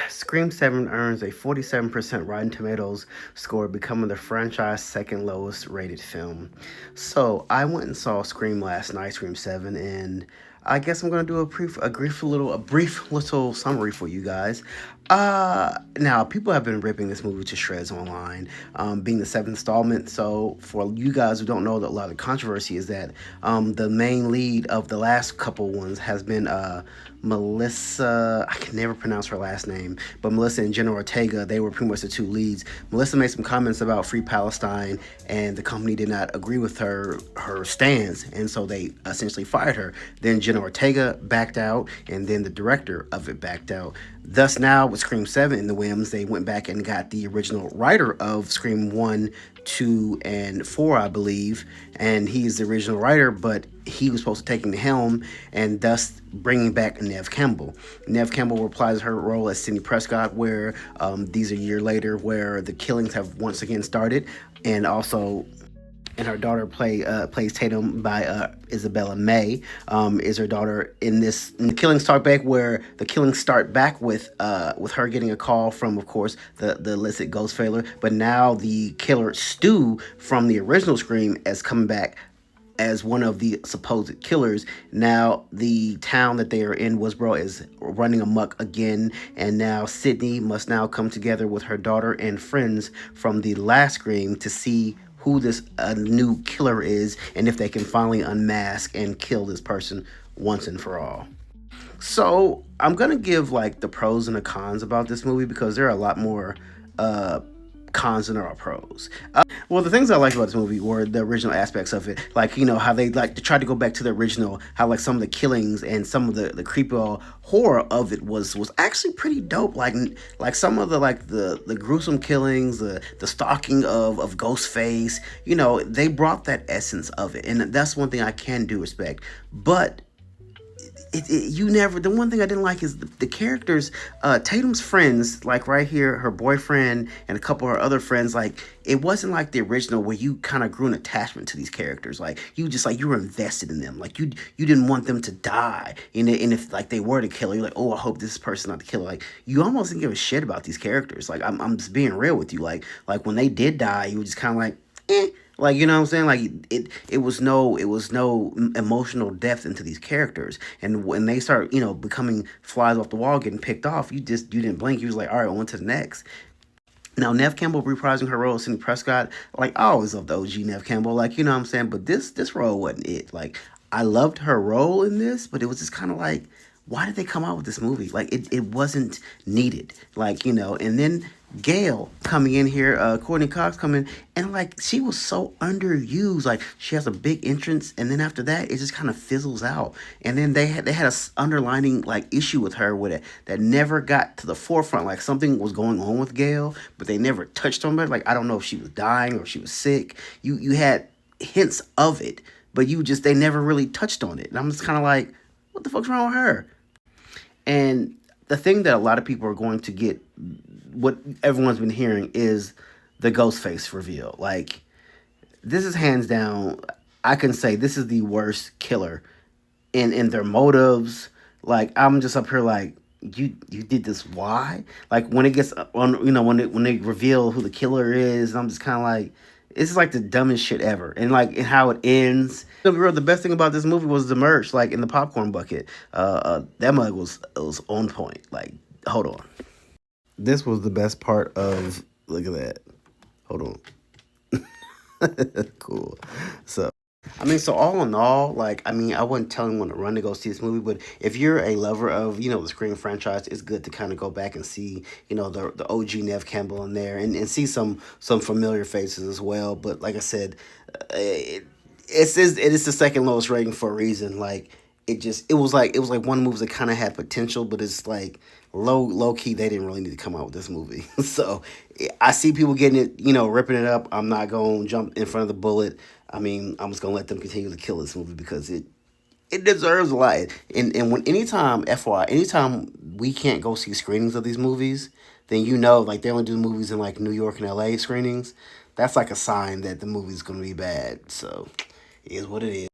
Scream 7 earns a 47% Rotten Tomatoes score, becoming the franchise's second lowest rated film. So I went and saw Scream last night, Scream 7, and I guess I'm gonna do a brief little summary for you guys. Now people have been ripping this movie to shreds online, being the seventh installment. So for you guys who don't know, that a lot of controversy is that the main lead of the last couple ones has been Melissa. I can never pronounce her last name, but Melissa and Jenna Ortega. They were pretty much the two leads. Melissa made some comments about Free Palestine, and the company did not agree with her stance, and so they essentially fired her. Then Jenna Ortega backed out, and then the director of it backed out. Thus, now with Scream 7 in the whims, they went back and got the original writer of Scream 1, 2, and 4, I believe. And he's the original writer, but he was supposed to take the helm, and thus bringing back Neve Campbell. Neve Campbell replies her role as Sidney Prescott, where these are a year later, where the killings have once again started, and also and her daughter plays Tatum by Isabella May. Is her daughter in this? And the killings start back where the killings start back with her getting a call from, of course, the illicit ghost failure. But now the killer Stu from the original Scream is coming back as one of the supposed killers. Now the town that they are in, Woodsboro, is running amok again, and now Sydney must now come together with her daughter and friends from the last Scream to see who this new killer is, and if they can finally unmask and kill this person once and for all. So I'm gonna give like the pros and the cons about this movie, because there are a lot more cons than there are pros. Well, the things I liked about this movie were the original aspects of it, like, you know, how they like to try to go back to the original, how like some of the killings and some of the creepy horror of it was actually pretty dope. Like some of the the gruesome killings, the stalking of Ghostface, you know, they brought that essence of it, and that's one thing I can do respect. But you never, the one thing I didn't like is the characters, Tatum's friends, like right here, her boyfriend and a couple of her other friends, like it wasn't like the original where you kind of grew an attachment to these characters. Like you just like, you were invested in them, like you didn't want them to die, and if like they were the killer, you're like, oh, I hope this person's not the killer. Like you almost didn't give a shit about these characters. Like I'm just being real with you. Like when they did die, you were just kind of like, eh. Like, you know what I'm saying? Like it was no emotional depth into these characters. And when they start, you know, becoming flies off the wall, getting picked off, you didn't blink. You was like, all right, on to the next. Now, Neve Campbell reprising her role as Sidney Prescott, like I always loved the OG Neve Campbell, like, you know what I'm saying? But this role wasn't it. Like I loved her role in this, but it was just kind of like, why did they come out with this movie? Like it wasn't needed. Like, you know, and then Gail coming in here, Courtney Cox coming, and like she was so underused. Like she has a big entrance, and then after that, it just kind of fizzles out. And then they had a underlining like issue with her with it that never got to the forefront. Like something was going on with Gail, but they never touched on it. Like I don't know if she was dying or if she was sick. You had hints of it, but they never really touched on it. And I'm just kind of like, what the fuck's wrong with her? And the thing that a lot of people are going to get, what everyone's been hearing, is the Ghostface reveal. Like, this is hands down, I can say this is the worst killer in their motives. Like, I'm just up here like, you did this, why? Like when it gets on, you know, when they reveal who the killer is, I'm just kind of like, it's like the dumbest shit ever. And how it ends. The best thing about this movie was the merch, like in the popcorn bucket. That mug was on point. Like, hold on. This was the best part of. Look at that. Hold on. Cool. So, I mean, so all in all, like, I mean, I wouldn't tell anyone to run to go see this movie, but if you're a lover of, you know, the Scream franchise, it's good to kind of go back and see, you know, the OG Neve Campbell in there, and see some familiar faces as well. But like I said, it is the second lowest rating for a reason. Like it was like one movie that kind of had potential, but it's like low key they didn't really need to come out with this movie. So I see people getting it, you know, ripping it up. I'm not gonna jump in front of the bullet. I mean, I'm just gonna let them continue to kill this movie because it deserves a lot. And when anytime, FYI, anytime we can't go see screenings of these movies, then you know, like they only do movies in like New York and LA screenings. That's like a sign that the movie's gonna be bad. So it is what it is.